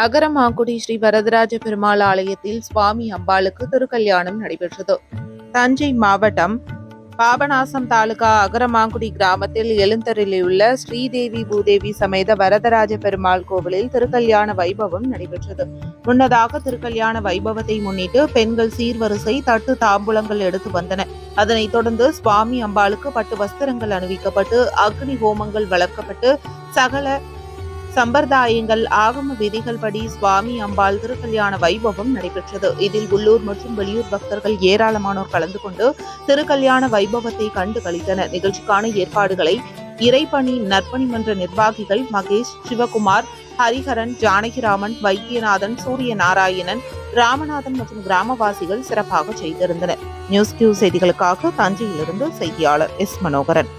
அகரமாங்குடி ஸ்ரீ வரதராஜ பெருமாள் ஆலயத்தில் சுவாமி அம்பாளுக்கு திருக்கல்யாணம் நடைபெற்றது. தஞ்சை மாவட்டம் பாபநாசம் தாலுகா அகரமாங்குடி கிராமத்தில் எழுந்தருளியுள்ள ஸ்ரீதேவி பூதேவி சமேத வரதராஜ பெருமாள் கோவிலில் திருக்கல்யாண வைபவம் நடைபெற்றது. முன்னதாக திருக்கல்யாண வைபவத்தை முன்னிட்டு பெண்கள் சீர்வரிசை தட்டு தாம்பூலங்கள் எடுத்து வந்தனர். அதனைத் தொடர்ந்து சுவாமி அம்பாளுக்கு பட்டு வஸ்திரங்கள் அணிவிக்கப்பட்டு அக்னி ஹோமங்கள் வளர்க்கப்பட்டு சகல சம்பிரதாயங்கள் ஆகம விதிகள் படி சுவாமி அம்பாள் திருக்கல்யாண வைபவம் நடைபெற்றது. இதில் உள்ளூர் மற்றும் வெளியூர் பக்தர்கள் ஏராளமானோர் கலந்து கொண்டு திருக்கல்யாண வைபவத்தை கண்டு களித்தனர். நிகழ்ச்சிக்கான ஏற்பாடுகளை இறைப்பணி நற்பணி மன்ற நிர்வாகிகள் மகேஷ், சிவகுமார், ஹரிஹரன், ஜானகிராமன், வைத்தியநாதன், சூரிய நாராயணன், ராமநாதன் மற்றும் கிராமவாசிகள் சிறப்பாக செய்திருந்தனர். நியூஸ் கியூ செய்திகளுக்காக தஞ்சையிலிருந்து செய்தியாளர் எஸ் மனோகரன்.